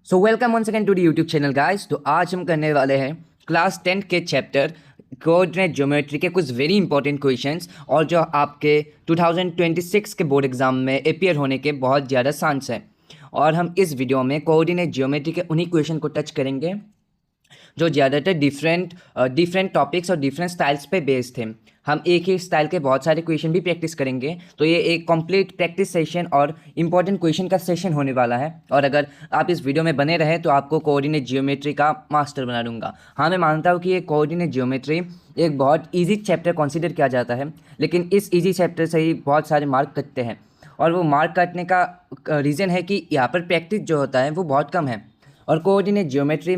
So welcome one second to the YouTube channel guys. तो आज हम करने वाले हैं क्लास 10 के चैप्टर कोऑर्डिनेट ज्योमेट्री के कुछ वेरी इंपॉर्टेंट क्वेश्चंस और जो आपके 2026 के बोर्ड एग्जाम में अपियर होने के बहुत ज़्यादा चांस हैं। और हम इस वीडियो में कोऑर्डिनेट ज्योमेट्री के उन्हीं क्वेश्चन को टच करेंगे जो ज़्यादातर डिफरेंट टॉपिक्स और डिफरेंट स्टाइल्स पे बेस्ड थे। हम एक ही स्टाइल के बहुत सारे क्वेश्चन भी प्रैक्टिस करेंगे, तो ये एक कंप्लीट प्रैक्टिस सेशन और इंपॉर्टेंट क्वेश्चन का सेशन होने वाला है। और अगर आप इस वीडियो में बने रहे तो आपको कोऑर्डिनेट जियोमेट्री का मास्टर बना दूंगा। हाँ, मैं मानता हूँ कि ये कोऑर्डिनेट जियोमेट्री एक बहुत ईजी चैप्टर कंसिडर किया जाता है, लेकिन इस ईजी चैप्टर से ही बहुत सारे मार्क कटते हैं। और वो मार्क काटने का रीज़न है कि यहाँ पर प्रैक्टिस जो होता है वो बहुत कम है। और कोऑर्डिनेट ज्योमेट्री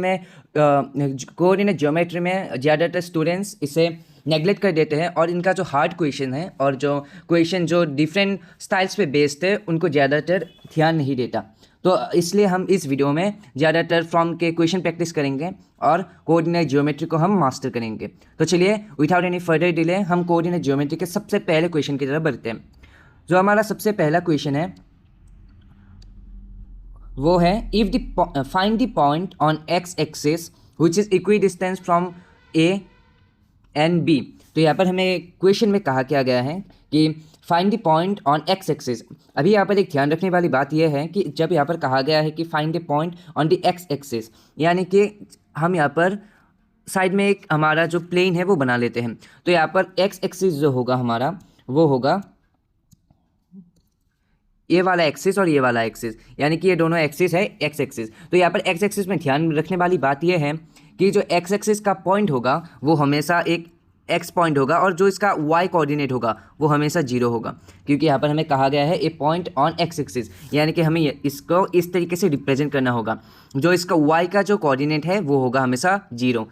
में ज़्यादातर स्टूडेंट्स इसे नेगलेक्ट कर देते हैं और इनका जो हार्ड क्वेश्चन है और जो क्वेश्चन जो डिफरेंट स्टाइल्स पे बेस्ड है उनको ज़्यादातर ध्यान नहीं देता। तो इसलिए हम इस वीडियो में ज़्यादातर फ्रॉम के क्वेश्चन प्रैक्टिस करेंगे और कोऑर्डिनेट ज्योमेट्री को हम मास्टर करेंगे। तो चलिए विदाउट एनी फर्दर डिले हम कोऑर्डिनेट ज्योमेट्री के सबसे पहले क्वेश्चन की तरफ बढ़ते हैं। जो हमारा सबसे पहला क्वेश्चन है वो है if the find the point on x axis which is equidistance from A and B. तो यहाँ पर हमें क्वेश्चन में कहा क्या गया है कि find the point on x axis. अभी यहाँ पर एक ध्यान रखने वाली बात यह है कि जब यहाँ पर कहा गया है कि find the point on the x axis, यानी कि हम यहाँ पर साइड में एक हमारा जो प्लेन है वो बना लेते हैं। तो यहाँ पर एक्स एक्सिस जो होगा हमारा वो होगा ये वाला एक्सिस और ये वाला एक्सिस, यानी कि ये दोनों एक्सिस है एक्स एक्सिस। तो यहाँ पर एक्स एक्सिस में ध्यान रखने वाली बात यह है कि जो एक्स एक्सिस का पॉइंट होगा वो हमेशा एक एक्स पॉइंट होगा और जो इसका वाई कोऑर्डिनेट होगा वो हमेशा जीरो होगा, क्योंकि यहाँ पर हमें कहा गया है ए पॉइंट ऑन एक्स एक्सिस, यानी कि हमें इसको इस तरीके से रिप्रेजेंट करना होगा। जो इसका वाई का जो कोऑर्डिनेट है वो होगा हमेशा जीरो,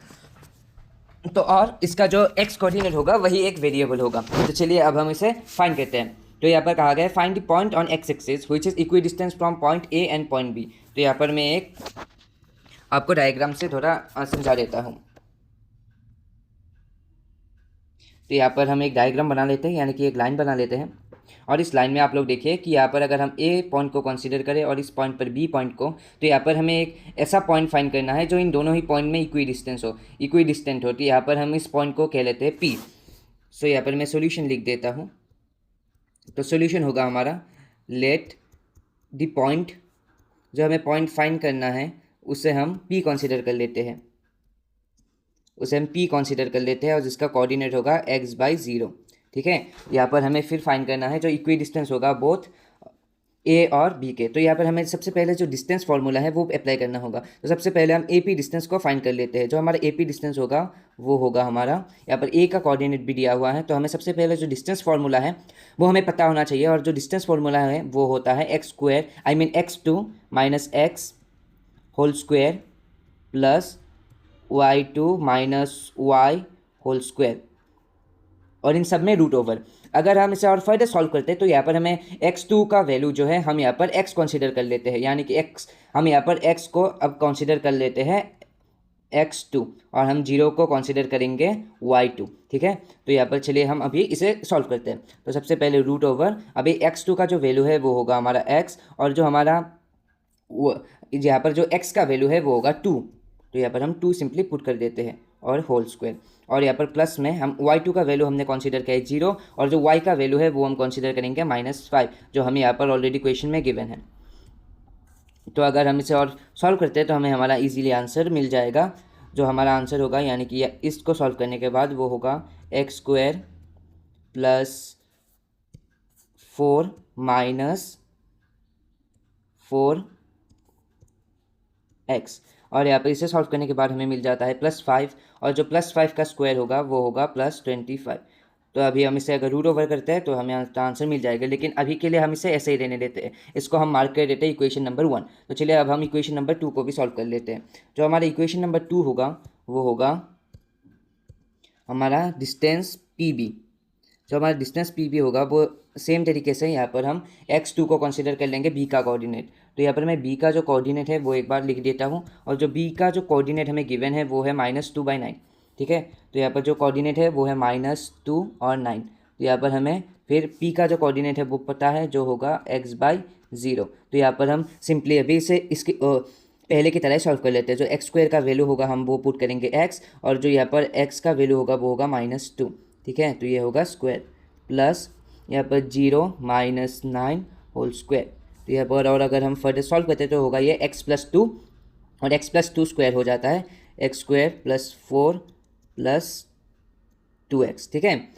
तो और इसका जो एक्स कोऑर्डिनेट होगा वही एक वेरिएबल होगा। तो चलिए अब हम इसे फाइंड करते हैं। तो यहाँ पर कहा गया है find the point on x axis which is equidistance from point A and point B. तो यहाँ पर मैं एक आपको डायग्राम से थोड़ा समझा देता हूँ। तो यहाँ पर हम एक डायग्राम बना लेते हैं, यानी कि एक लाइन बना लेते हैं। और इस लाइन में आप लोग देखिए कि यहाँ पर अगर हम ए पॉइंट को कंसीडर करें और इस पॉइंट पर बी पॉइंट को, तो यहाँ पर हमें एक ऐसा पॉइंट फाइंड करना है जो इन दोनों ही पॉइंट में इक्वी डिस्टेंस हो। तो यहाँ पर हम इस पॉइंट को कह लेते हैं पी। सो यहाँ पर मैं सोल्यूशन लिख देता हूँ। तो सोल्यूशन होगा हमारा लेट द पॉइंट, जो हमें पॉइंट फाइंड करना है उसे हम पी कंसीडर कर लेते हैं, और जिसका कोऑर्डिनेट होगा x/0। ठीक है, यहाँ पर हमें फिर फाइंड करना है जो इक्वी डिस्टेंस होगा बोथ ए और बी के। तो यहाँ पर हमें सबसे पहले जो डिस्टेंस फार्मूला है वो अप्लाई करना होगा। तो सबसे पहले हम ए पी डिस्टेंस को फाइंड कर लेते हैं। जो हमारा ए पी डिस्टेंस होगा वो होगा हमारा, यहाँ पर ए का कोऑर्डिनेट भी दिया हुआ है, तो हमें सबसे पहले जो डिस्टेंस फार्मूला है वो हमें पता होना चाहिए। और जो डिस्टेंस फार्मूला है वो होता है x2 minus x whole square plus y2 minus y whole square, और इन सब में रूट ओवर। अगर हम इसे और फर्दर सॉल्व करते हैं तो यहाँ पर हमें x2 का वैल्यू जो है हम यहाँ पर x कंसीडर कर लेते हैं, यानी कि हम यहाँ पर x को अब कंसीडर कर लेते हैं x2 और हम 0 को कंसीडर करेंगे y2। ठीक है, तो यहाँ पर चलिए हम अभी इसे सॉल्व करते हैं। तो सबसे पहले रूट ओवर, अभी x2 का जो वैल्यू है वो होगा हमारा x, और जो हमारा यहाँ पर जो x का वैल्यू है वो होगा 2। तो यहाँ पर हम 2 सिंपली पुट कर देते हैं और होल स्क्वायर, और यहाँ पर प्लस में हम y2 का वैल्यू हमने कंसीडर किया है 0, और जो y का वैल्यू है वो हम कंसीडर करेंगे -5, जो हमें यहाँ पर ऑलरेडी क्वेश्चन में गिवन है। तो अगर हम इसे और सॉल्व करते हैं तो हमें हमारा इजीली आंसर मिल जाएगा। जो हमारा आंसर होगा, यानी कि इसको सॉल्व करने के बाद वो होगा x² प्लस 4 माइनस 4x, और यहाँ पर इसे सॉल्व करने के बाद हमें मिल जाता है +5, और जो +5 का स्क्वायर होगा वो होगा +25। तो अभी हम इसे अगर रूट ओवर करते हैं तो हमें आंसर मिल जाएगा, लेकिन अभी के लिए हम इसे ऐसे ही रहने देते हैं, इसको हम मार्क कर देते हैं इक्वेशन नंबर 1। तो चलिए अब हम इक्वेशन नंबर 2 को भी सॉल्व कर लेते हैं। जो हमारा इक्वेशन नंबर 2 होगा वो होगा हमारा डिस्टेंस पी बी। जो हमारा डिस्टेंस पी बी होगा वो सेम तरीके से यहाँ पर हम x2 को कंसीडर कर लेंगे b का कोऑर्डिनेट। तो यहाँ पर मैं b का जो कोऑर्डिनेट है वो एक बार लिख देता हूँ, और जो b का जो कोऑर्डिनेट हमें गिवन है वो है -2/9। ठीक है, तो यहाँ पर जो कोऑर्डिनेट है वो है -2 और 9। तो यहाँ पर हमें फिर p का जो कोऑर्डिनेट है वो पता है, जो होगा x/0। तो यहाँ पर हम सिंपली अभी इसे पहले की तरह सॉल्व कर लेते हैं। जो एक्स स्क्वायर का वैल्यू होगा हम वो पुट करेंगे एक्स, और जो यहाँ पर एक्स का वैल्यू होगा वो होगा -2। ठीक है, तो ये होगा स्क्वायर प्लस यहाँ पर 0 - 9 होल स्क्वायर। तो यहाँ पर और अगर हम फर्दर सॉल्व करते हैं तो होगा ये x+2, और x+2 स्क्वायर हो जाता है x² + 4 + 2x। ठीक है,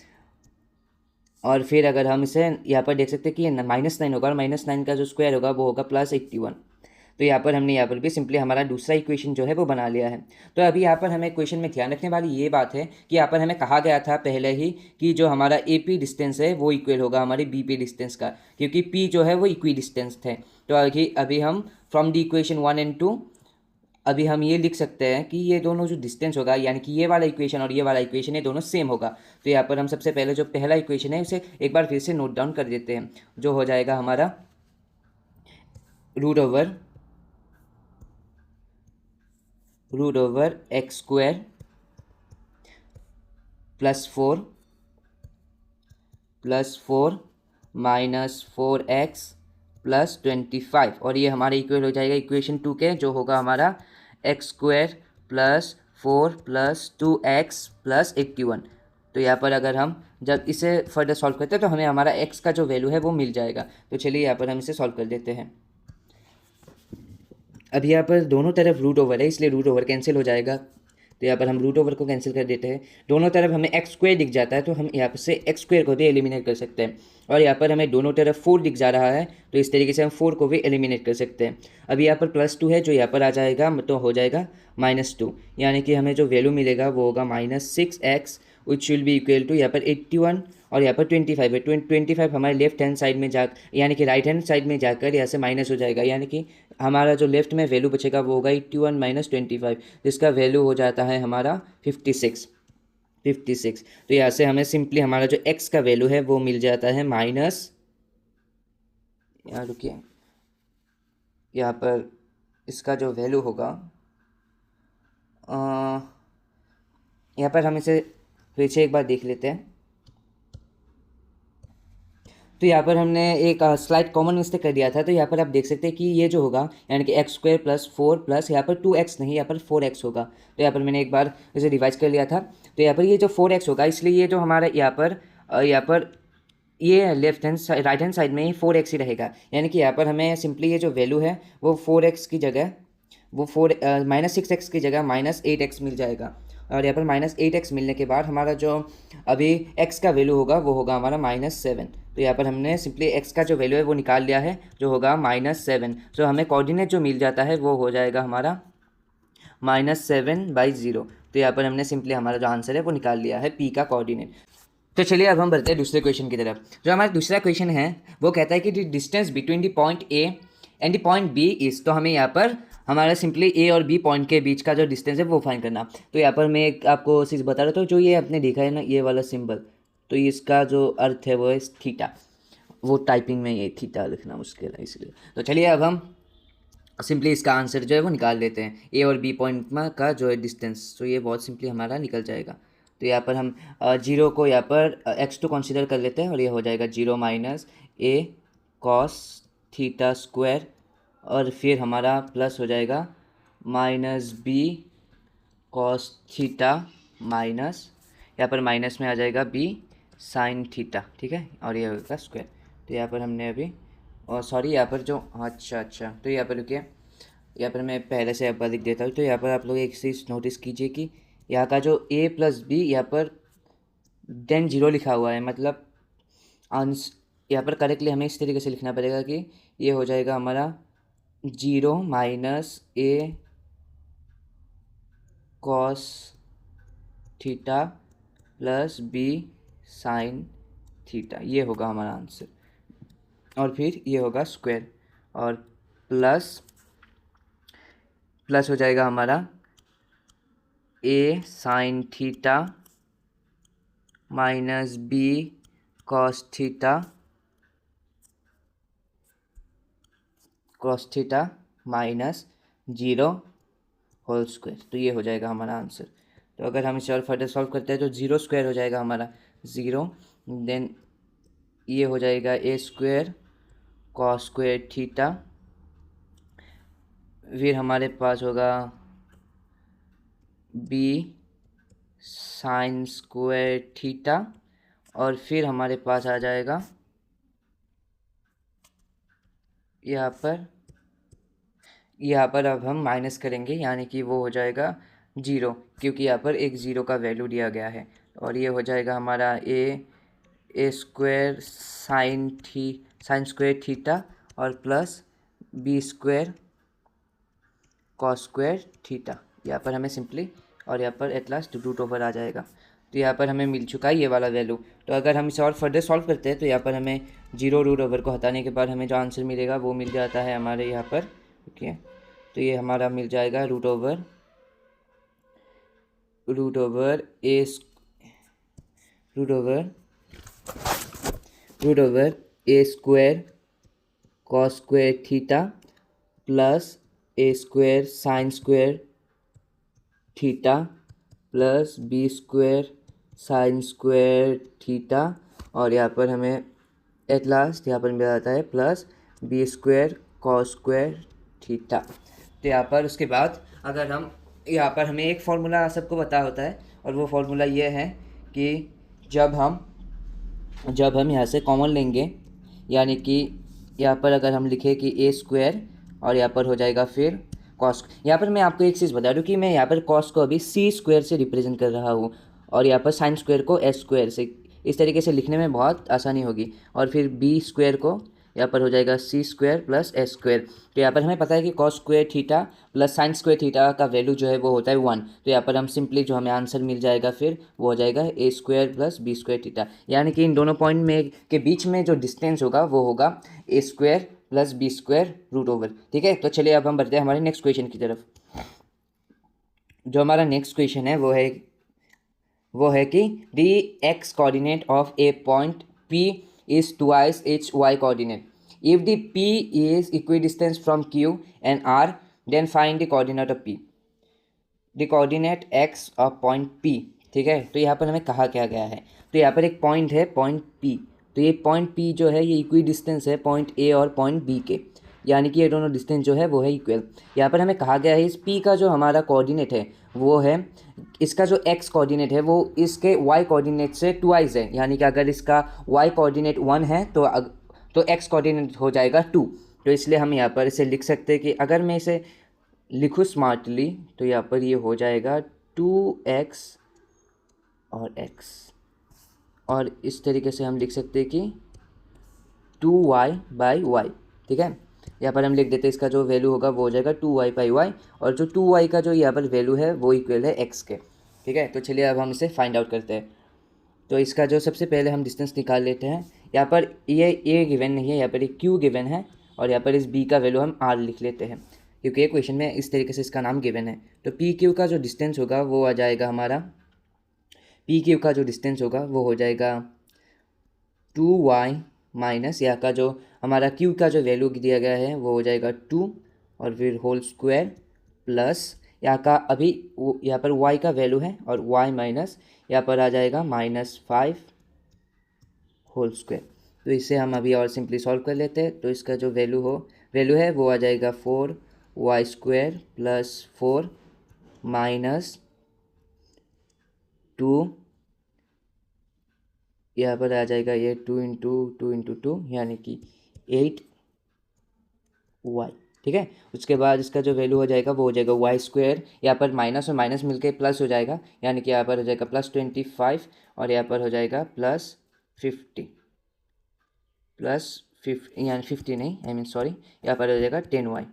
और फिर अगर हम इसे यहाँ पर देख सकते हैं कि ये -9 होगा, और -9 का जो स्क्वायर होगा वो होगा +81। तो यहाँ पर हमने यहाँ पर भी सिंपली हमारा दूसरा इक्वेशन जो है वो बना लिया है। तो अभी यहाँ पर हमें इक्वेशन में ध्यान रखने वाली ये बात है कि यहाँ पर हमें कहा गया था पहले ही कि जो हमारा ए पी डिस्टेंस है वो इक्वल होगा हमारे बी पी डिस्टेंस का, क्योंकि पी जो है वो इक्वी डिस्टेंस थे। तो अभी हम फ्रॉम द इक्वेशन 1 and 2 अभी हम ये लिख सकते हैं कि ये दोनों जो डिस्टेंस होगा, यानी कि ये वाला इक्वेशन और ये वाला इक्वेशन ये दोनों सेम होगा। तो यहाँ पर हम सबसे पहले जो पहला इक्वेशन है उसे एक बार फिर से नोट डाउन कर देते हैं, जो हो जाएगा हमारा √/√/(x² +4 +4 -4x +25, और ये हमारे इक्वल हो जाएगा इक्वेशन 2 के, जो होगा हमारा x² +4 +2x +81। तो यहाँ पर अगर हम जब इसे फर्दर सॉल्व करते हैं तो हमें हमारा x का जो वैल्यू है वो मिल जाएगा। तो चलिए यहाँ पर हम इसे सॉल्व कर देते हैं। अभी यहाँ पर दोनों तरफ √/, है इसलिए √/, कैंसिल हो जाएगा। तो यहाँ पर हम √/, को कैंसिल कर देते हैं। दोनों तरफ हमें x² दिख जाता है, तो हम यहाँ पर से x² को भी एलिमिनेट कर सकते हैं। और यहाँ पर हमें दोनों तरफ 4 दिख जा रहा है, तो इस तरीके से हम 4 को भी एलिमिनेट कर सकते हैं। अभी यहाँ पर +2 है जो यहाँ पर आ जाएगा, तो हो जाएगा -2, यानी कि हमें जो वैल्यू मिलेगा वो होगा -6x, which will be equal to यहाँ पर 81, और यहाँ पर 25 है। 25 हमारे लेफ्ट हैंड साइड में जा, यानी कि राइट हैंड साइड में जाकर यहाँ से माइनस हो जाएगा, यानी कि हमारा जो लेफ्ट में वैल्यू बचेगा वो होगा 81 - 25, जिसका वैल्यू हो जाता है हमारा 56। तो यहाँ से हमें सिंपली हमारा जो x का वैल्यू है वो मिल जाता है यहाँ रुकिए, यहाँ पर इसका जो वैल्यू होगा यहाँ पर हम इसे फिर से एक बार देख लेते हैं। तो यहाँ पर हमने एक स्लाइड कॉमन मिस्टेक कर दिया था। तो यहाँ पर आप देख सकते हैं कि ये जो होगा यानी कि x² + 4 प्लस यहाँ पर 2x नहीं, यहाँ पर 4x होगा। तो यहाँ पर मैंने एक बार इसे रिवाइज कर लिया था। तो यहाँ पर ये जो 4x होगा, इसलिए ये जो हमारा यहाँ पर ये left hand right hand side में ही 4x ही रहेगा, यानी कि यहाँ पर हमें सिंपली ये जो वैल्यू है वो 4x की जगह वो -6x की जगह -8x मिल जाएगा। और यहाँ पर -8x मिलने के बाद हमारा जो अभी x का वैल्यू होगा वो होगा हमारा -7। तो यहाँ पर हमने सिंपली x का जो वैल्यू है वो निकाल लिया है, जो होगा -7। तो हमें कोऑर्डिनेट जो मिल जाता है वो हो जाएगा हमारा -7/0। तो यहाँ पर हमने सिंपली हमारा जो आंसर है वो निकाल लिया है p का कोऑर्डिनेट। तो चलिए अब हम बढ़ते हैं दूसरे क्वेश्चन की तरफ। जो हमारा दूसरा क्वेश्चन है वो कहता है कि the distance between the point A and the point B is, तो हमें यहाँ पर हमारा सिंपली A और B पॉइंट के बीच का जो डिस्टेंस है वो फाइंड करना। तो यहाँ पर मैं एक आपको चीज़ बता रहा था, जो ये आपने देखा है ना ये वाला सिंबल, तो इसका जो अर्थ है वो है थीटा। वो टाइपिंग में ये थीटा लिखना मुश्किल है इसलिए। तो चलिए अब हम सिंपली इसका आंसर जो है वो निकाल लेते हैं। ए और बी पॉइंट में का जो है डिस्टेंस, तो ये बहुत सिंपली हमारा निकल जाएगा। तो यहाँ पर हम 0 को यहाँ पर x2 कंसीडर कर लेते हैं, और ये हो जाएगा 0 - a cos θ², और फिर हमारा प्लस हो जाएगा -b cos θ माइनस, यहाँ पर माइनस में आ जाएगा b sin θ। ठीक है, और ये होगा स्क्वायर। तो यहाँ पर हमने अभी और सॉरी यहाँ पर जो अच्छा, तो यहाँ पर रुकिए, यहाँ पर मैं पहले से यहाँ पर लिख देता हूँ। तो यहाँ पर आप लोग एक चीज़ नोटिस कीजिए कि यहाँ का जो a + b यहाँ पर देन 0 लिखा हुआ है, मतलब आंस यहाँ पर करेक्टली हमें इस तरीके से लिखना पड़ेगा कि ये हो जाएगा हमारा 0 - a cos θ + b sin θ, ये होगा हमारा आंसर। और फिर ये होगा स्क्वायर, और प्लस हो जाएगा हमारा a sin θ minus b cos θ minus 0 whole square. तो ये हो जाएगा हमारा आंसर। तो अगर हम इसे और फर्दर सॉल्व करते हैं तो 0² हो जाएगा हमारा 0, देन ये हो जाएगा a² cos² θ, फिर हमारे पास होगा बी साइन स्क्वायर थीटा, और फिर हमारे पास आ जाएगा यहाँ पर अब हम माइनस करेंगे, यानी कि वो हो जाएगा 0, क्योंकि यहाँ पर एक 0 का वैल्यू दिया गया है। और ये हो जाएगा हमारा a square sine square theta और plus B square cos square theta. यहाँ पर हमें सिंपली, और यहाँ पर एट लास्ट रूट ओवर आ जाएगा। तो यहाँ पर हमें मिल चुका है ये वाला वैल्यू। तो अगर हम इसे और फर्दर सॉल्व करते हैं तो यहाँ पर हमें 0 रूट ओवर को हटाने के बाद हमें जो आंसर मिलेगा वो मिल जाता है हमारे यहाँ पर। ओके, तो ये हमारा मिल जाएगा root over A square cos square theta plus A square sine square theta plus B square sine square theta, और यहाँ पर हमें एट लास्ट यहाँ पर मिल जाता है plus B square cos square theta. तो यहाँ पर उसके बाद अगर हम यहाँ पर हमें एक फार्मूला सबको पता होता है, और वो फार्मूला ये है कि जब हम यहाँ से कॉमन लेंगे, यानी कि यहाँ पर अगर हम लिखें कि ए स्क्वायर और यहाँ पर हो जाएगा फिर कॉस। यहाँ पर मैं आपको एक चीज़ बता दूँ कि मैं यहाँ पर कॉस को अभी सी स्क्वायर से रिप्रेजेंट कर रहा हूँ, और यहाँ पर साइन स्क्वायर को एस स्क्वायर से। इस तरीके से लिखने में बहुत आसानी होगी। और फिर बी स्क्वायर को यहाँ पर हो जाएगा सी स्क्वायर प्लस एस स्क्वायर। तो यहाँ पर हमें पता है कि cos square theta plus sign square theta का वैल्यू जो है वो होता है 1। तो यहाँ पर हम सिंपली जो हमें आंसर मिल जाएगा फिर वो हो जाएगा A square plus B square theta, यानी कि इन दोनों पॉइंट में के बीच में जो डिस्टेंस होगा वो होगा A square plus B square root over. ठीक है, तो चलिए अब हम बढ़ते हैं हमारे नेक्स्ट क्वेश्चन की तरफ। जो हमारा नेक्स्ट क्वेश्चन है वो है कि the X coordinate of a point P is twice its Y coordinate. If the P is equidistance from Q and R, then find the coordinate of P, the coordinate X of point P. ठीक है, तो यहाँ पर हमें कहा क्या गया है, तो यहाँ पर एक पॉइंट है पॉइंट पी। तो ये पॉइंट पी जो है ये इक्वी डिस्टेंस है पॉइंट ए और पॉइंट बी के, यानी कि ये दोनों डिस्टेंस जो है वो है इक्वल। यहाँ पर हमें कहा गया है इस पी का जो हमारा कोऑर्डिनेट है वो है, इसका जो एक्स कोऑर्डिनेट है वो इसके वाई कोऑर्डिनेट से ट्वाइस है, यानी कि अगर इसका वाई कोऑर्डिनेट 1 है तो एक्स कोऑर्डिनेट हो जाएगा 2। तो इसलिए हम यहाँ पर इसे लिख सकते हैं कि अगर मैं इसे लिखूँ स्मार्टली तो यहाँ पर ये हो जाएगा 2x और x, और इस तरीके से हम लिख सकते हैं कि 2y/y। ठीक है, यहाँ पर हम लिख देते हैं इसका जो वैल्यू होगा वो हो जाएगा 2y/y, और जो 2y का जो यहाँ पर वैल्यू है वो इक्वल है x के। ठीक है, तो चलिए अब हम इसे फाइंड आउट करते हैं। तो इसका जो सबसे पहले हम डिस्टेंस निकाल लेते हैं। यहाँ पर ये a गिवन नहीं है, यहाँ पर एक q गिवन है, और यहाँ पर इस b का वैल्यू हम r लिख लेते हैं, क्योंकि ये क्वेश्चन में इस तरीके से इसका नाम गिवन है। तो पी क्यू का जो डिस्टेंस होगा वो आ जाएगा हमारा, पी क्यू का जो डिस्टेंस होगा वो हो जाएगा 2y माइनस यहाँ का जो हमारा क्यू का जो वैल्यू दिया गया है वो हो जाएगा 2, और फिर होल स्क्वायर प्लस यहाँ का अभी यहाँ पर y का वैल्यू है, और y माइनस यहाँ पर आ जाएगा -5 होल स्क्वायर। तो इसे हम अभी और सिंपली सॉल्व कर लेते हैं। तो इसका जो वैल्यू है वो आ जाएगा 4y² प्लस 4 माइनस 2, यहाँ पर आ जाएगा ये 2 इंटू 2 यानी कि 8y। ठीक है, उसके बाद इसका जो वैल्यू हो जाएगा वो हो जाएगा y², यहाँ पर माइनस और माइनस मिलके प्लस हो जाएगा, यानी कि यहाँ पर हो जाएगा +25, और यहाँ पर हो जाएगा +50 यानी 50 नहीं, यहाँ पर हो जाएगा 10y,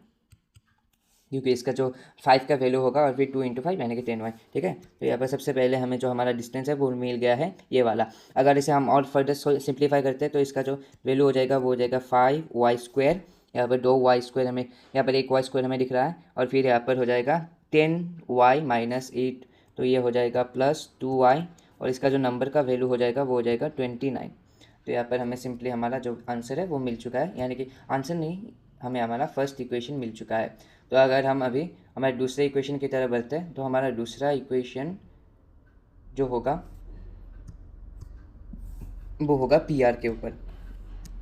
क्योंकि इसका जो 5 का वैल्यू होगा और फिर 2 इंटू 5 यानी कि 10y। ठीक है, तो यहाँ पर सबसे पहले हमें जो हमारा डिस्टेंस है वो मिल गया है ये वाला। अगर इसे हम और फर्दर सिंप्लीफाई करते हैं तो इसका जो वैल्यू हो जाएगा वो हो जाएगा 5y², यहाँ पर 2y² हमें, यहाँ पर 1y² हमें दिख रहा है, और फिर यहाँ पर हो जाएगा 10y माइनस 8, तो ये हो जाएगा +2y, और इसका जो नंबर का वैल्यू हो जाएगा वो हो जाएगा 29। तो यहाँ पर हमें सिंपली हमारा जो आंसर है वो मिल चुका है, यानी कि आंसर नहीं, हमें हमारा फर्स्ट इक्वेशन मिल चुका है। तो अगर हम अभी हमारे दूसरे इक्वेशन की तरफ बढ़ते हैं तो हमारा दूसरा इक्वेशन जो होगा वो होगा पी आर के ऊपर।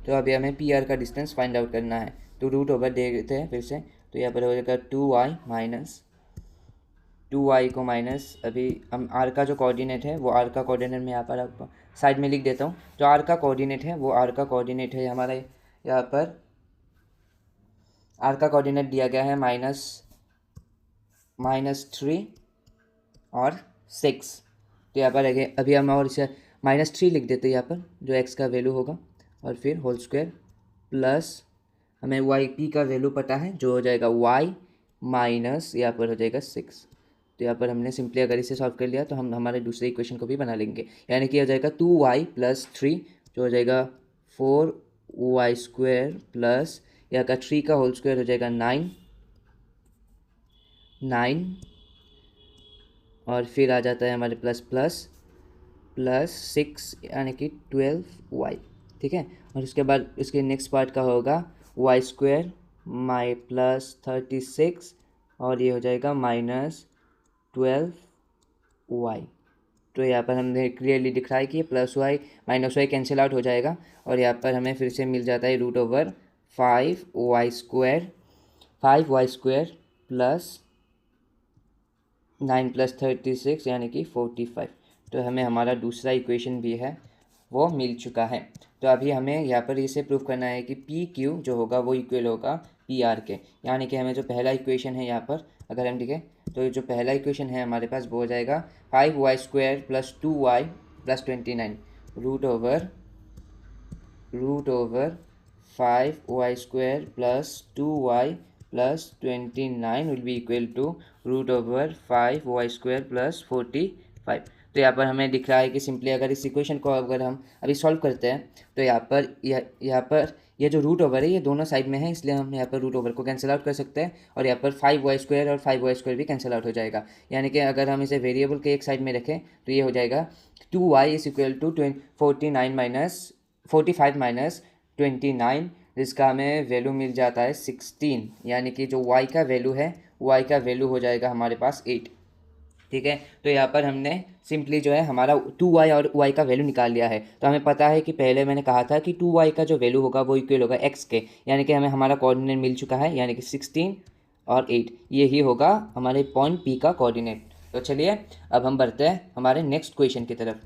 तो अभी हमें पी आर का डिस्टेंस फाइंड आउट करना है। तो रूट ओवर दे देते हैं फिर से, तो यहाँ पर हो जाएगा 2y माइनस 2y को माइनस, अभी हम r का जो कोऑर्डिनेट है वो r का कोऑर्डिनेट मैं यहाँ पर आपको साइड में लिख देता हूँ। जो r का कोऑर्डिनेट है वो r का कोऑर्डिनेट है हमारा यहाँ पर r का कोऑर्डिनेट दिया गया है -3 और 6। तो यहाँ पर अभी हम और इसे -3 लिख देते हैं यहाँ पर, जो x का वैल्यू होगा, और फिर होल स्क्वायर प्लस हमें y p का वैल्यू पता है जो हो जाएगा y माइनस यहाँ पर हो जाएगा 6। तो यहाँ पर हमने सिंपली अगर इसे सॉल्व कर लिया तो हम हमारे दूसरे इक्वेशन को भी बना लेंगे, यानी कि हो जाएगा 2y + 3 जो हो जाएगा 4y² प्लस यहाँ का 3 का होल स्क्वायर हो जाएगा 9 और फिर आ जाता है हमारे प्लस 6 यानी कि 12y। ठीक है, और उसके बाद इसके नेक्स्ट पार्ट का होगा y² प्लस 36 और ये हो जाएगा -12y। तो यहाँ पर हमने क्लियरली दिख रहा है कि plus y minus y cancel out हो जाएगा, और यहाँ पर हमें फिर से मिल जाता है √5y² प्लस 9 + 36 यानी कि 45। तो हमें हमारा दूसरा इक्वेशन भी है वो मिल चुका है। तो अभी हमें यहाँ पर इसे प्रूव करना है कि पी क्यू जो होगा वो इक्वल होगा पी आर के, यानी कि हमें जो पहला इक्वेशन है यहाँ पर अगर हम लिखें तो जो पहला इक्वेशन है हमारे पास वो हो जाएगा 5y² plus 2y plus 29 √5y² plus 2y plus 29 will be equal to √5y² plus 45। तो यहाँ पर हमें दिख रहा है कि सिंपली अगर इस इक्वेशन को अगर हम अभी सॉल्व करते हैं तो यहाँ पर ये जो रूट ओवर है ये दोनों साइड में है, इसलिए हम यहाँ पर रूट ओवर को कैंसिल आउट कर सकते हैं, और यहाँ पर 5y² और 5y² भी कैंसिल आउट हो जाएगा। यानी कि अगर हम इसे वेरिएबल के एक साइड में रखें तो ये हो जाएगा 2y = 45 माइनस 29, जिसका हमें वैल्यू मिल जाता है 16, यानी कि जो y का वैल्यू है y का वैल्यू हो जाएगा हमारे पास 8। ठीक है, तो यहाँ पर हमने सिंपली जो है हमारा 2y और y का वैल्यू निकाल लिया है। तो हमें पता है कि पहले मैंने कहा था कि 2y का जो वैल्यू होगा वो इक्वल होगा x के, यानी कि हमें हमारा कोऑर्डिनेट मिल चुका है, यानी कि 16 और 8 यही होगा हमारे पॉइंट P का कोऑर्डिनेट। तो चलिए अब हम बढ़ते हैं हमारे नेक्स्ट क्वेश्चन की तरफ।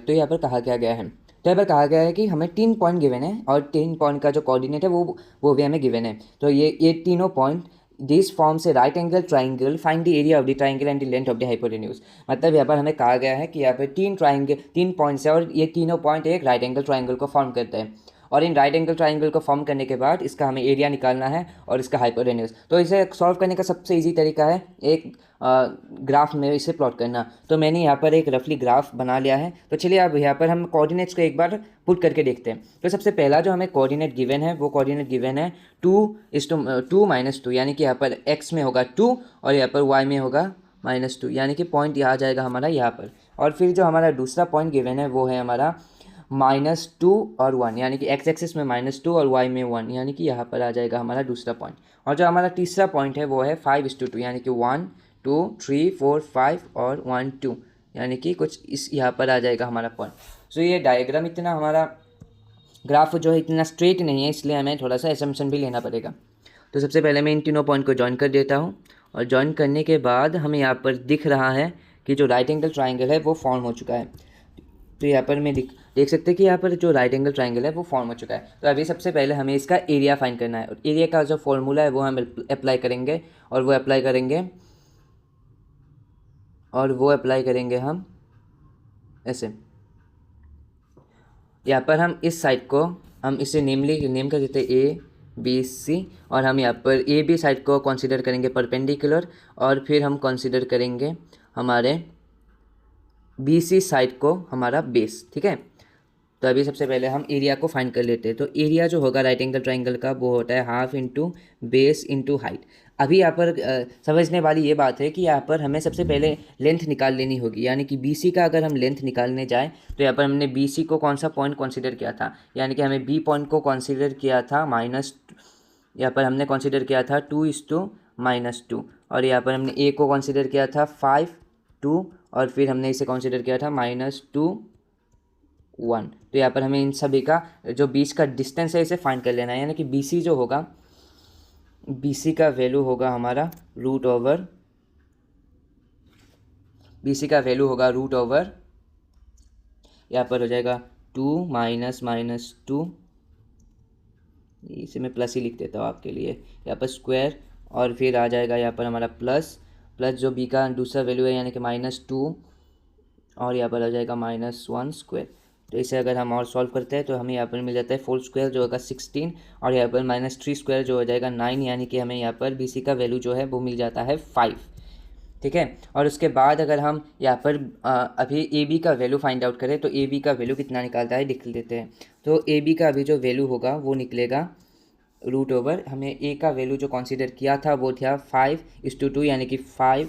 तो यहाँ पर कहा क्या गया है, तो यहाँ पर कहा गया है कि हमें 3 पॉइंट गिवन है और 3 पॉइंट का जो कोऑर्डिनेट है वो भी हमें गिवन है। तो ये तीनों point this forms a right angle triangle, find the area of the triangle and the length of the hypotenuse. मतलब यहाँ पर हमें कहा गया है कि यहाँ पर 3 पॉइंट्स है और ये तीनों पॉइंट एक राइट एंगल ट्राइंगल को फॉर्म करते हैं, और इन राइट एंगल ट्राइंगल को फॉर्म करने के बाद इसका हमें एरिया निकालना है और इसका हाइपोटेन्यूज। तो इसे सॉल्व करने का सबसे इजी तरीका है एक ग्राफ में इसे प्लॉट करना। तो मैंने यहाँ पर एक रफली ग्राफ बना लिया है। तो चलिए अब यहाँ पर हम कोऑर्डिनेट्स को एक बार पुट करके देखते हैं। तो सबसे पहला जो हमें कोऑर्डिनेट गिवन है वो कोऑर्डिनेट गिवन है 2 - 2, यानी कि यहाँ पर x में होगा 2 और यहाँ पर y में होगा -2, यानी कि पॉइंट यहाँ आ जाएगा हमारा यहाँ पर। और फिर जो हमारा दूसरा पॉइंट गिवन है वो है हमारा -2 और 1, यानी कि x एक्सिस में -2 और y में 1, यानी कि यहाँ पर आ जाएगा हमारा दूसरा पॉइंट। और जो हमारा तीसरा पॉइंट है वो है 5:2, यानी कि 1 2 3 4 5 और 1 2, यानी कि कुछ इस यहाँ पर आ जाएगा हमारा पॉइंट। सो ये डायग्राम इतना हमारा ग्राफ जो है इतना स्ट्रेट नहीं है, इसलिए हमें थोड़ा सा असम्पशन भी लेना पड़ेगा। तो सबसे पहले मैं इन तीनों पॉइंट को ज्वाइन कर देता हूँ, और ज्वाइन करने के बाद हमें यहाँ पर दिख रहा है कि जो राइट एंगल ट्राइंगल है वो फॉर्म हो चुका है। तो यहाँ पर मैं देख सकते हैं कि यहाँ पर जो राइट एंगल ट्राइंगल है वो फॉर्म हो चुका है। तो अभी सबसे पहले हमें इसका एरिया फाइंड करना है, और एरिया का जो फॉर्मूला है वो हम अप्लाई करेंगे, और वो अप्लाई करेंगे हम ऐसे। यहाँ पर हम इस साइड को हम इसे नेम कर देते हैं ABC, और हम यहाँ पर AB साइड को कंसीडर करेंगे परपेंडिकुलर, और फिर हम कंसीडर करेंगे हमारे BC साइड को हमारा बेस। ठीक है, तो अभी सबसे पहले हम एरिया को फाइंड कर लेते हैं। तो एरिया जो होगा राइट एंगल ट्राइंगल का वो होता है half into base into height. अभी यहाँ पर समझने वाली ये बात है कि यहाँ पर हमें सबसे पहले लेंथ निकाल लेनी होगी, यानी कि BC का अगर हम लेंथ निकालने जाएँ तो यहाँ पर हमने BC को कौन सा पॉइंट कंसीडर किया था, यानी कि हमें B पॉइंट को कंसीडर किया था यहाँ पर हमने कंसीडर किया था 2:-2, और यहाँ पर हमने A को कंसीडर किया था 5:2, और फिर हमने इसे कंसीडर किया था -2:1। तो यहाँ पर हमें इन सभी का जो बीच का डिस्टेंस है इसे फाइंड कर लेना है, यानी कि BC जो होगा बी सी का वैल्यू होगा हमारा रूट ओवर, बी सी का वैल्यू होगा रूट ओवर, यहाँ पर हो जाएगा 2 माइनस माइनस 2, इसे मैं प्लस ही लिख देता हूँ आपके लिए, यहाँ पर स्क्वायर, और फिर आ जाएगा यहाँ पर हमारा प्लस प्लस जो बी का दूसरा वैल्यू है यानी कि -2, और यहाँ पर आ जाएगा -1 स्क्वायर। तो इसे अगर हम और सॉल्व करते हैं तो हमें यहाँ पर मिल जाता है 4 स्क्वायर जो होगा 16, और यहाँ पर -3 स्क्वायर जो हो जाएगा 9, यानी कि हमें यहाँ पर बी सी का वैल्यू जो है वो मिल जाता है 5। ठीक है, और उसके बाद अगर हम यहाँ पर अभी ए बी का वैल्यू फाइंड आउट करें तो ए बी का वैल्यू कितना निकालता है लिख लेते हैं। तो ए बी का अभी जो वैल्यू होगा वो निकलेगा रूट ओवर, हमें ए का वैल्यू जो कंसीडर किया था वो था 5:2, यानी कि 5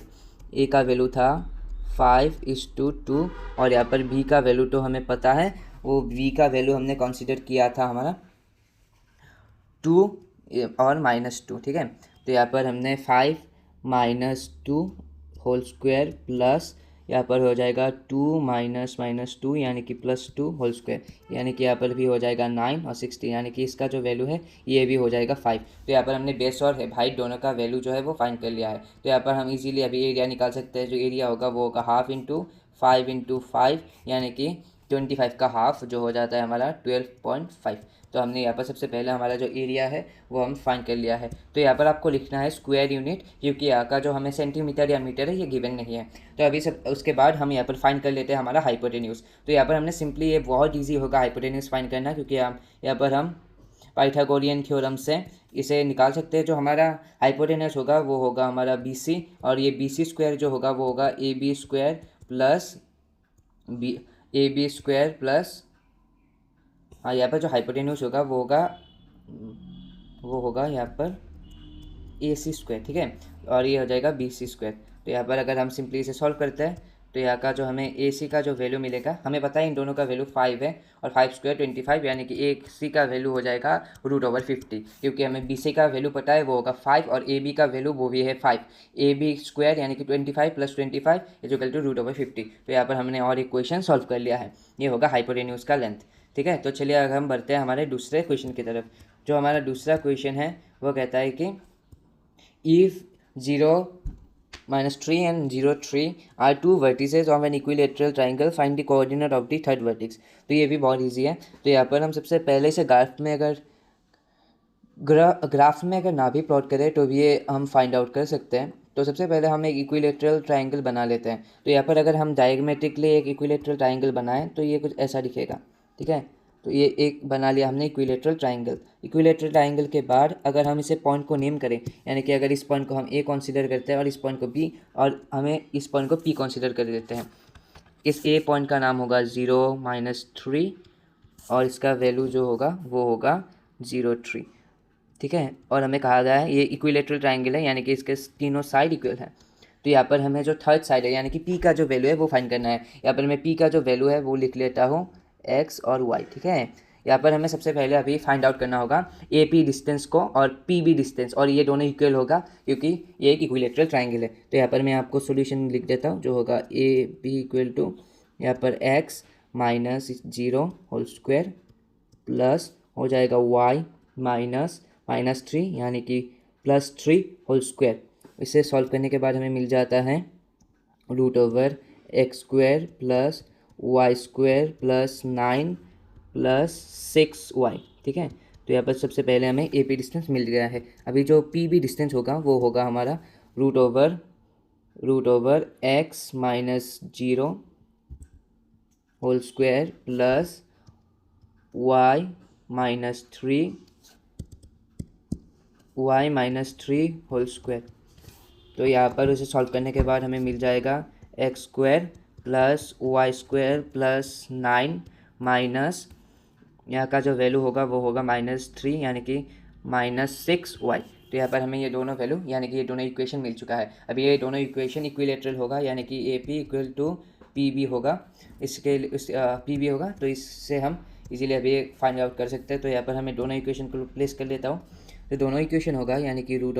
ए का वैल्यू था 5:2, और यहाँ पर बी का वैल्यू तो हमें पता है, वो बी का वैल्यू हमने कंसीडर किया था हमारा 2 और -2। ठीक है, तो यहाँ पर हमने 5 -2 होल स्क्वायर प्लस यहाँ पर हो जाएगा 2 माइनस -2 यानी कि +2 होल स्क्वायर, यानी कि यहाँ पर भी हो जाएगा 9 और 16, यानी कि इसका जो वैल्यू है ये भी हो जाएगा 5। तो यहाँ पर हमने बेस और हाइट दोनों का वैल्यू जो है वो फाइंड कर लिया है। तो यहाँ पर हम इजीली अभी एरिया निकाल सकते हैं। जो एरिया होगा वो होगा 1/2 × 5 × 5, यानी कि 25 का हाफ जो हो जाता है हमारा 12.5। तो हमने यहाँ पर सबसे पहले हमारा जो एरिया है वो हम फाइंड कर लिया है। तो यहाँ पर आपको लिखना है स्क्वायर यूनिट, क्योंकि यहाँ का जो हमें सेंटीमीटर या मीटर है ये गिवन नहीं है। तो अभी सब उसके बाद हम यहाँ पर फाइंड कर लेते हैं हमारा हाइपोटेन्यूज। तो यहाँ पर हमने सिंपली, ये बहुत ईजी होगा हाइपोटेन्यूज फाइंड करना, क्योंकि यहाँ पर हम पाइथागोरियन थ्योरम से इसे निकाल सकते हैं। जो हमारा हाइपोटेन्यूज होगा वो होगा हमारा बी सी, और ये बी सी स्क्वायर जो होगा वो होगा a b square plus plus, हाँ यहाँ पर जो हाइपोटेन्यूज होगा वो होगा यहाँ पर ए सी स्क्वायर। ठीक है, और ये हो जाएगा बी सी स्क्वायर। तो यहाँ पर अगर हम सिंपली इसे सॉल्व करते हैं तो यहाँ का जो हमें ए सी का जो वैल्यू मिलेगा, हमें पता है इन दोनों का वैल्यू 5 है, और 5 स्क्वायर 25, यानी कि ए सी का वैल्यू हो जाएगा √50, क्योंकि हमें बी सी का वैल्यू पता है वो होगा 5, और ए बी का वैल्यू वो भी है 5। ए बी स्क्वायर यानी कि 25 + 25 = √50। तो यहाँ पर हमने और एक क्वेश्चन सॉल्व कर लिया है, ये होगा हाइपोटेन्यूज का लेंथ। ठीक है, तो चलिए अगर हम बढ़ते हैं हमारे दूसरे क्वेश्चन की तरफ। जो हमारा दूसरा क्वेश्चन है वो कहता है कि if 0 -3 and 0 3 are two vertices of an equilateral triangle, find the coordinate of the third vertex। तो ये भी बहुत इजी है। तो यहाँ पर हम सबसे पहले से ग्राफ में अगर ना भी प्लॉट करें तो भी ये हम फाइंड आउट कर सकते हैं। तो सबसे पहले हम एक इक्विलेटरल ट्राइंगल बना लेते हैं। तो यहाँ पर अगर हम डायग्मेट्रिकली एक इक्विलेटरल ट्राइंगल बनाएं तो ये कुछ ऐसा दिखेगा। ठीक है, तो ये एक बना लिया हमने इक्विलेटरल ट्राइंगल। इक्विलेटरल ट्राइंगल के बाद अगर हम इसे पॉइंट को नेम करें, यानी कि अगर इस पॉइंट को हम ए कंसीडर करते हैं और इस पॉइंट को बी, और हमें इस पॉइंट को पी कंसीडर कर देते हैं। इस ए पॉइंट का नाम होगा 0 - 3, और इसका वैल्यू जो होगा वो होगा 0 3। ठीक है, और हमें कहा गया है ये इक्विलेटरल ट्राइंगल है, यानी कि इसके तीनों साइड इक्वल है। तो यहाँ पर हमें जो थर्ड साइड है यानी कि पी का जो वैल्यू है वो फाइंड करना है। यहाँ पर मैं पी का जो वैल्यू है वो लिख लेता हूँ एक्स और वाई। ठीक है, यहाँ पर हमें सबसे पहले अभी फाइंड आउट करना होगा ए पी डिस्टेंस को और पी बी डिस्टेंस, और ये दोनों इक्वल होगा क्योंकि ये एक इक्विलेटरल ट्राइंगल है। तो यहाँ पर मैं आपको सोल्यूशन लिख देता हूँ, जो होगा ए पी = यहाँ पर एक्स -0 होल स्क्वायर प्लस हो जाएगा वाई -3 यानी कि +3 होल स्क्वायर। इसे सॉल्व करने के बाद हमें मिल जाता है √x² + y² + 9 + 6y। ठीक है, तो यहाँ पर सबसे पहले हमें ए पी डिस्टेंस मिल गया है। अभी जो पी बी डिस्टेंस होगा वो होगा हमारा √x -0 whole square plus y -3 whole square. तो यहाँ पर उसे सॉल्व करने के बाद हमें मिल जाएगा x² + y² + 9 माइनस यहाँ का जो वैल्यू होगा वो होगा -3 यानी कि -6y। तो यहाँ पर हमें ये दोनों वैल्यू यानी कि ये दोनों इक्वेशन मिल चुका है। अभी ये दोनों इक्वेशन इक्विलेटरल होगा, यानी कि ए पी = पी बी होगा, पी बी होगा। तो इससे हम इजीली अभी फाइंड आउट कर सकते हैं। तो यहाँ पर हमें दोनों इक्वेशन को प्लेस कर लेता हूँ। तो दोनों इक्वेशन होगा यानी कि रूट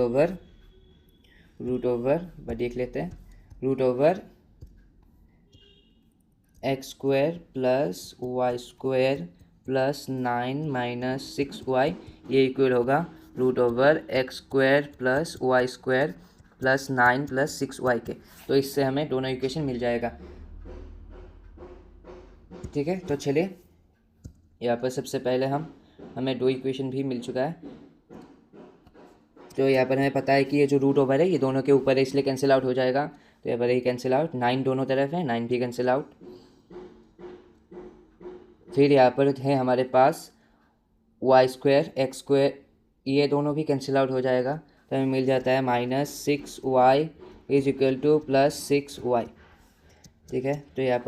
ओवर देख लेते हैं, √x² + y² + 9 - 6y, ये इक्वल होगा root over x square plus y square plus 9 plus 6y के। तो इससे हमें दोनों इक्वेशन मिल जाएगा। ठीक है, तो चलिए यहाँ पर सबसे पहले हमें दो इक्वेशन भी मिल चुका है। तो यहाँ पर हमें पता है कि ये जो रूट ओवर है ये दोनों के ऊपर है, इसलिए कैंसिल आउट हो जाएगा। तो यहाँ पर ये कैंसिल आउट, 9 दोनों तरफ है, 9 भी कैंसिल आउट। फिर यहाँ पर है हमारे पास वाई स्क्वायर एक्स स्क्वायर, ये दोनों भी कैंसिल आउट हो जाएगा। तो हमें मिल जाता है -6y is equal to +6y। ठीक है, तो यहाँ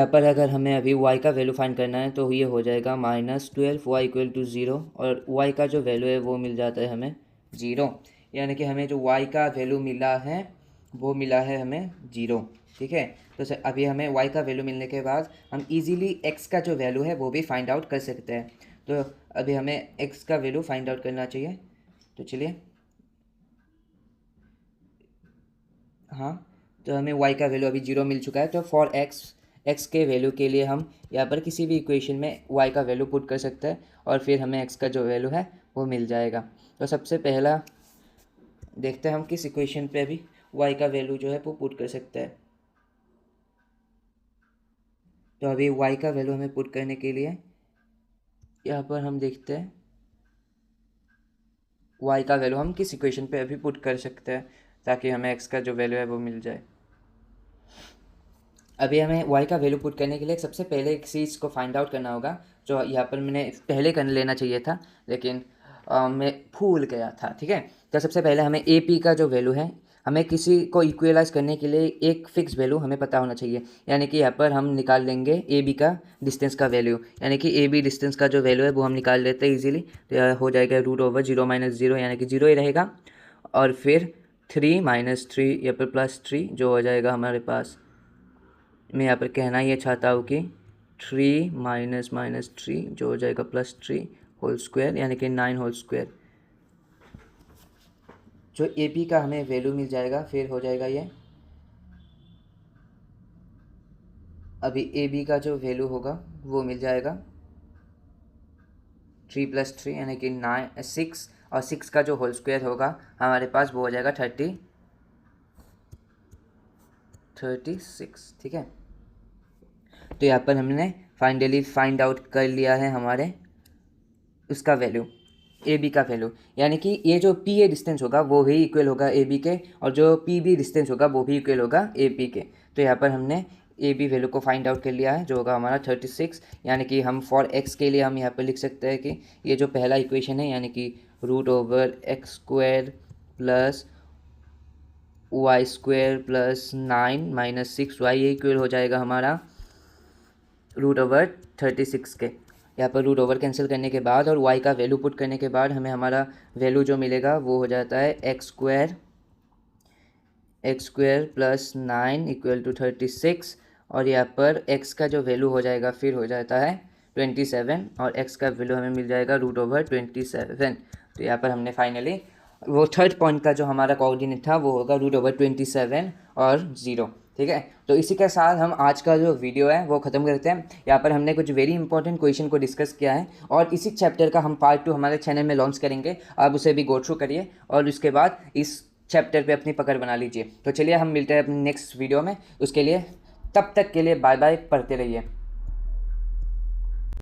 पर अगर हमें अभी y का वैल्यू फाइंड करना है तो ये हो जाएगा -12y इक्वल टू 0, और y का जो वैल्यू है वो मिल जाता है हमें 0। यानी कि हमें जो y का वैल्यू मिला है वो मिला है हमें 0। ठीक है, तो सर अभी हमें y का वैल्यू मिलने के बाद हम इजीली x का जो वैल्यू है वो भी फाइंड आउट कर सकते हैं। तो अभी हमें x का वैल्यू फाइंड आउट करना चाहिए। तो चलिए, हाँ, तो हमें y का वैल्यू अभी 0 मिल चुका है। तो फॉर x के वैल्यू के लिए हम यहाँ पर किसी भी इक्वेशन में y का वैल्यू पुट कर सकते हैं और फिर हमें x का जो वैल्यू है वो मिल जाएगा। तो सबसे पहला देखते हैं हम किस इक्वेशन पे अभी y का वैल्यू जो है वो पुट कर सकते हैं। तो अभी y का वैल्यू हमें पुट करने के लिए यहाँ पर हम देखते हैं y का वैल्यू हम किस इक्वेशन पे अभी पुट कर सकते हैं ताकि हमें x का जो वैल्यू है वो मिल जाए। अभी हमें y का वैल्यू पुट करने के लिए सबसे पहले एक चीज़ को फाइंड आउट करना होगा, जो यहाँ पर मैंने पहले कर लेना चाहिए था लेकिन मैं भूल गया था। ठीक है, तो सबसे पहले हमें ए पी का जो वैल्यू है, हमें किसी को इक्वलाइज करने के लिए एक फ़िक्स वैल्यू हमें पता होना चाहिए। यानी कि यहाँ पर हम निकाल लेंगे ए बी का डिस्टेंस का वैल्यू, यानी कि ए बी डिस्टेंस का जो वैल्यू है वो हम निकाल लेते हैं ईजिली। तो यह हो जाएगा √0 - 0 यानी कि 0 ही रहेगा, और फिर 3 - 3 या फिर +3 जो हो जाएगा हमारे पास। मैं यहाँ पर कहना ये चाहता हूँ कि 3 - -3 जो हो जाएगा +3 होल स्क्वायर यानी कि 9 होल स्क्वायर। जो ए पी का हमें वैल्यू मिल जाएगा फिर हो जाएगा ये, अभी ए बी का जो वैल्यू होगा वो मिल जाएगा 3 + 3 यानी कि 6, और 6 का जो होल स्क्वायर होगा हमारे पास वो हो जाएगा 36। ठीक है, तो यहाँ पर हमने फाइनली फाइंड आउट कर लिया है हमारे उसका वैल्यू, ए बी का वैल्यू। यानी कि ये जो पी ए डिस्टेंस होगा वो भी इक्वल होगा ए बी के, और जो पी बी डिस्टेंस होगा वो भी इक्वल होगा ए पी के। तो यहाँ पर हमने ए बी वैल्यू को फाइंड आउट कर लिया है जो होगा हमारा 36। यानी कि हम फॉर एक्स के लिए हम यहाँ पर लिख सकते हैं कि ये जो पहला इक्वेशन है यानी कि √x square plus y square plus 9 - 6y, ये इक्वल हो जाएगा हमारा √36 के। यहाँ पर रूट ओवर कैंसिल करने के बाद और y का वैल्यू पुट करने के बाद हमें हमारा वैल्यू जो मिलेगा वो हो जाता है x square plus 9 equal to 36, और यहाँ पर x का जो वैल्यू हो जाएगा फिर हो जाता है 27, और x का वैल्यू हमें मिल जाएगा √27। तो यहाँ पर हमने फाइनली वो थर्ड पॉइंट का जो हमारा कोऑर्डिनेट था वो होगा √27 और 0। ठीक है, तो इसी के साथ हम आज का जो वीडियो है वो ख़त्म करते हैं। यहाँ पर हमने कुछ वेरी इंपॉर्टेंट क्वेश्चन को डिस्कस किया है, और इसी चैप्टर का हम पार्ट 2 हमारे चैनल में लॉन्च करेंगे। आप उसे भी गो थ्रू करिए और उसके बाद इस चैप्टर पे अपनी पकड़ बना लीजिए। तो चलिए हम मिलते हैं अपने नेक्स्ट वीडियो में, उसके लिए तब तक के लिए बाय बाय, पढ़ते रहिए।